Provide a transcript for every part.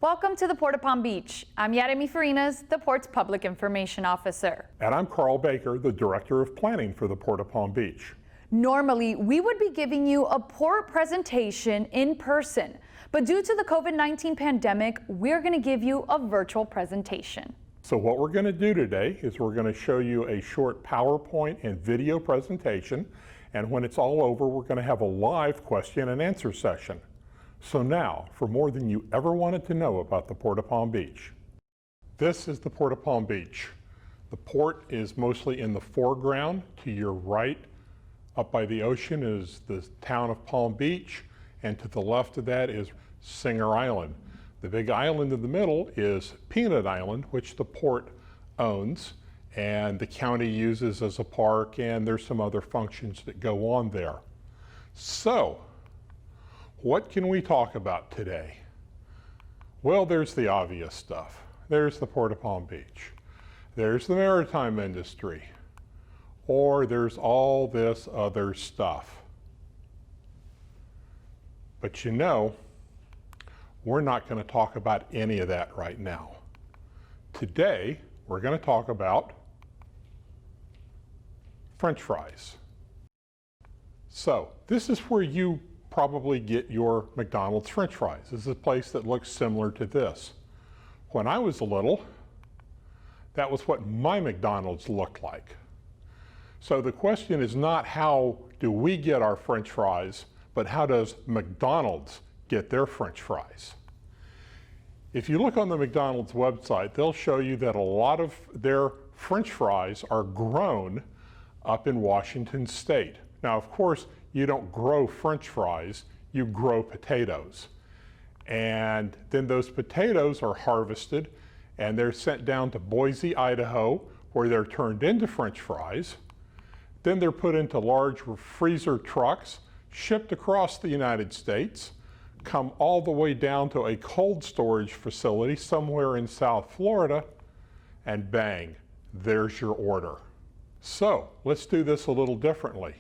Welcome to the Port of Palm Beach. I'm Yaremi Farinas, the Port's Public Information Officer. And I'm Carl Baker, the Director of Planning for the Port of Palm Beach. Normally, we would be giving you a port presentation in person, but due to the COVID-19 pandemic, we're going to give you a virtual presentation. So what we're going to do today is we're going to show you a short PowerPoint and video presentation, and when it's all over, we're going to have a live question and answer session. So now, for more than you ever wanted to know about the Port of Palm Beach. This is the Port of Palm Beach. The port is mostly in the foreground. To your right, up by the ocean, is the town of Palm Beach, and to the left of that is Singer Island. The big island in the middle is Peanut Island, which the port owns, and the county uses as a park, and there's some other functions that go on there. So, what can we talk about today? Well, there's the obvious stuff. There's the Port of Palm Beach. There's the maritime industry. Or there's all this other stuff. But you know, we're not going to talk about any of that right now. Today, we're going to talk about French fries. So, this is where you probably get your McDonald's French fries. This is a place that looks similar to this. When I was little, that was what my McDonald's looked like. So the question is not how do we get our French fries, but how does McDonald's get their French fries? If you look on the McDonald's website, they'll show you that a lot of their French fries are grown up in Washington State. Now, of course, you don't grow French fries, you grow potatoes. And then those potatoes are harvested and they're sent down to Boise, Idaho, where they're turned into French fries. Then they're put into large freezer trucks, shipped across the United States, come all the way down to a cold storage facility somewhere in South Florida, and bang, there's your order. So let's do this a little differently.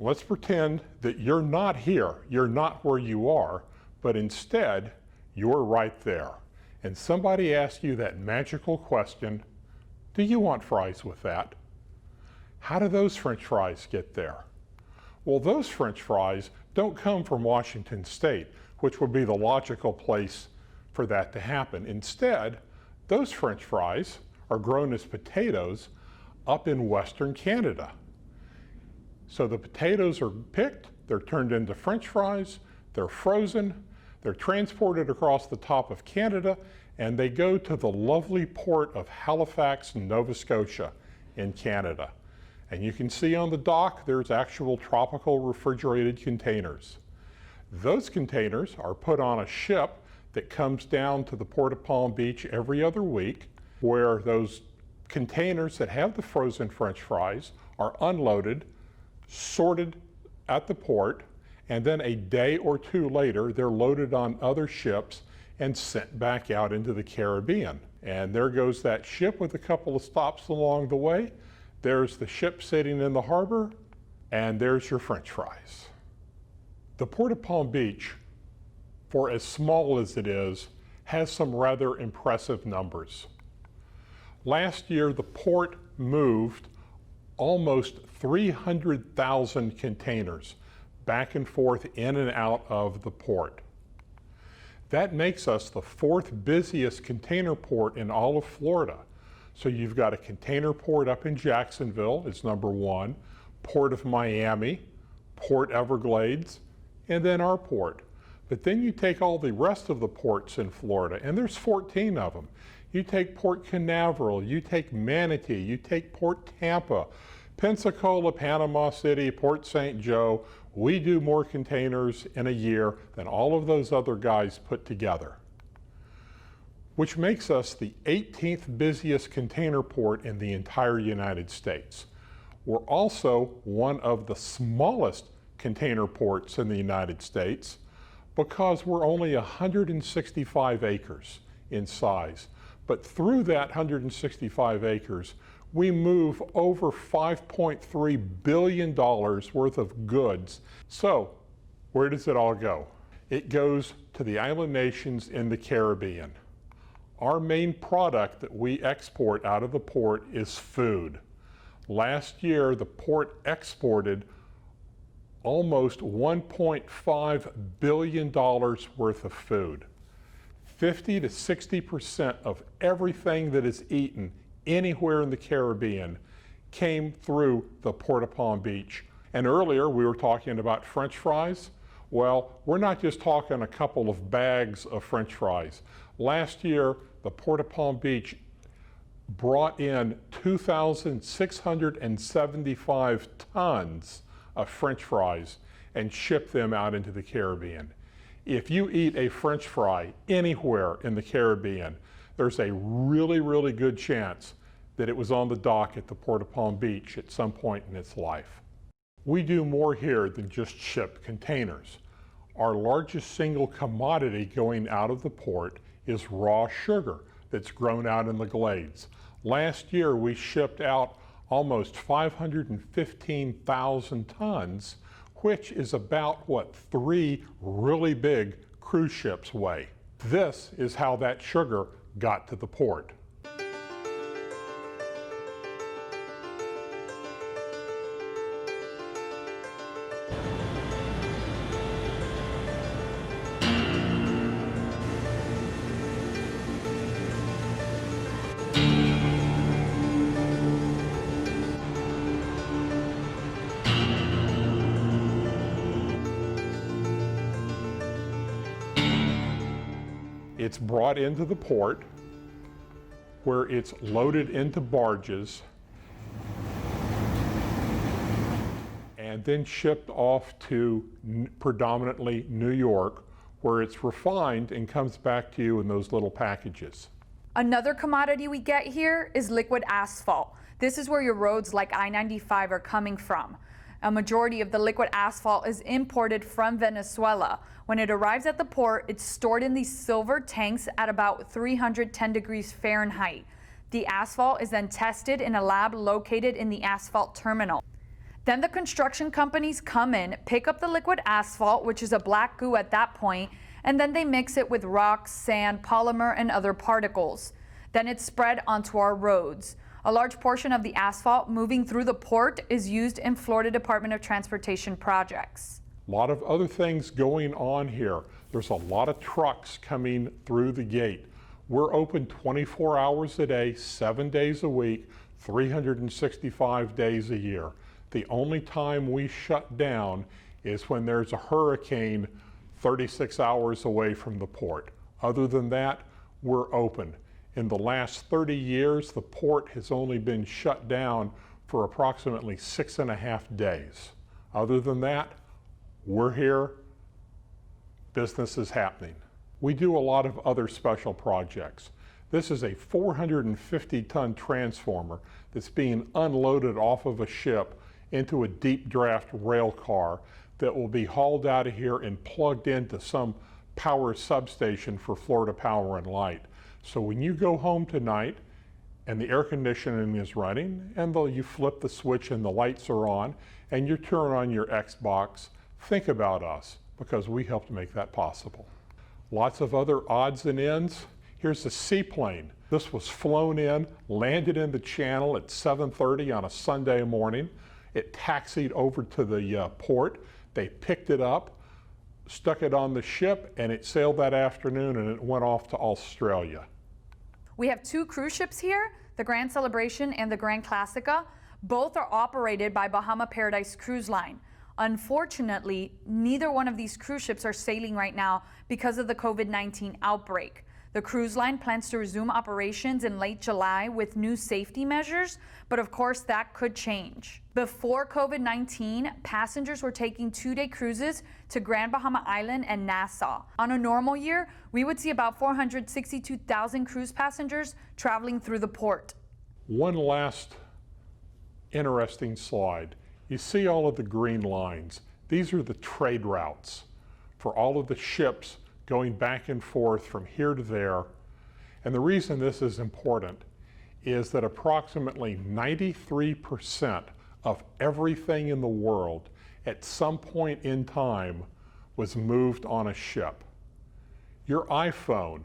Let's pretend that you're not here, you're not where you are, but instead, you're right there. And somebody asks you that magical question, do you want fries with that? How do those French fries get there? Well, those French fries don't come from Washington State, which would be the logical place for that to happen. Instead, those French fries are grown as potatoes up in Western Canada. So the potatoes are picked, they're turned into French fries, they're frozen, they're transported across the top of Canada, and they go to the lovely port of Halifax, Nova Scotia in Canada. And you can see on the dock, there's actual tropical refrigerated containers. Those containers are put on a ship that comes down to the Port of Palm Beach every other week, where those containers that have the frozen French fries are unloaded, sorted at the port, and then a day or two later, they're loaded on other ships and sent back out into the Caribbean. And there goes that ship with a couple of stops along the way. There's the ship sitting in the harbor, and there's your French fries. The Port of Palm Beach, for as small as it is, has some rather impressive numbers. Last year, the port moved almost 300,000 containers back and forth in and out of the port. That makes us the fourth busiest container port in all of Florida. So you've got a container port up in Jacksonville, it's number one, Port of Miami, Port Everglades, and then our port. But then you take all the rest of the ports in Florida, and there's 14 of them. You take Port Canaveral, you take Manatee, you take Port Tampa, Pensacola, Panama City, Port St. Joe. We do more containers in a year than all of those other guys put together, which makes us the 18th busiest container port in the entire United States. We're also one of the smallest container ports in the United States because we're only 165 acres in size. But through that 165 acres, we move over $5.3 billion worth of goods. So where does it all go? It goes to the island nations in the Caribbean. Our main product that we export out of the port is food. Last year, the port exported almost $1.5 billion worth of food. 50 to 60% of everything that is eaten anywhere in the Caribbean came through the Port of Palm Beach. And earlier we were talking about French fries. Well, we're not just talking a couple of bags of French fries. Last year, the Port of Palm Beach brought in 2,675 tons of French fries and shipped them out into the Caribbean. If you eat a French fry anywhere in the Caribbean, there's a really, really good chance that it was on the dock at the Port of Palm Beach at some point in its life. We do more here than just ship containers. Our largest single commodity going out of the port is raw sugar that's grown out in the glades. Last year we shipped out almost 515,000 tons, which is about what 3 really big cruise ships weigh. This is how that sugar got to the port. It's brought into the port where it's loaded into barges and then shipped off to predominantly New York, where it's refined and comes back to you in those little packages. Another commodity we get here is liquid asphalt. This is where your roads like I-95 are coming from. A majority of the liquid asphalt is imported from Venezuela. When it arrives at the port, it's stored in these silver tanks at about 310 degrees Fahrenheit. The asphalt is then tested in a lab located in the asphalt terminal. Then the construction companies come in, pick up the liquid asphalt, which is a black goo at that point, and then they mix it with rocks, sand, polymer, and other particles. Then it's spread onto our roads. A large portion of the asphalt moving through the port is used in Florida Department of Transportation projects. A lot of other things going on here. There's a lot of trucks coming through the gate. We're open 24 hours a day, 7 days a week, 365 days a year. The only time we shut down is when there's a hurricane 36 hours away from the port. Other than that, we're open. In the last 30 years, the port has only been shut down for approximately 6.5 days. Other than that, we're here, business is happening. We do a lot of other special projects. This is a 450-ton transformer that's being unloaded off of a ship into a deep draft rail car that will be hauled out of here and plugged into some power substation for Florida Power and Light. So when you go home tonight and the air conditioning is running and you flip the switch and the lights are on and you turn on your Xbox, think about us because we helped make that possible. Lots of other odds and ends. Here's a seaplane. This was flown in, landed in the channel at 7:30 on a Sunday morning. It taxied over to the port. They picked it up, stuck it on the ship, and it sailed that afternoon and it went off to Australia. We have 2 cruise ships here, the Grand Celebration and the Grand Classica. Both are operated by Bahama Paradise Cruise Line. Unfortunately, neither one of these cruise ships are sailing right now because of the COVID-19 outbreak. The cruise line plans to resume operations in late July with new safety measures, but of course that could change. Before COVID-19, passengers were taking 2-day cruises to Grand Bahama Island and Nassau. On a normal year, we would see about 462,000 cruise passengers traveling through the port. One last interesting slide. You see all of the green lines. These are the trade routes for all of the ships going back and forth from here to there. And the reason this is important is that approximately 93% of everything in the world at some point in time was moved on a ship. Your iPhone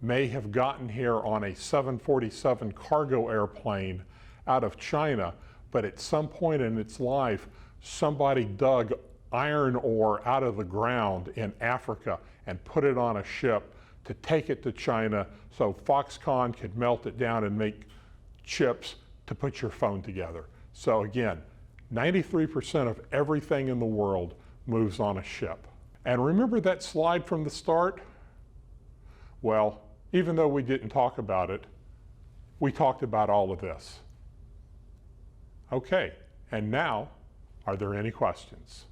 may have gotten here on a 747 cargo airplane out of China, but at some point in its life, somebody dug iron ore out of the ground in Africa and put it on a ship to take it to China so Foxconn could melt it down and make chips to put your phone together. So again, 93% of everything in the world moves on a ship. And remember that slide from the start? Well, even though we didn't talk about it, we talked about all of this. Okay, and now, are there any questions?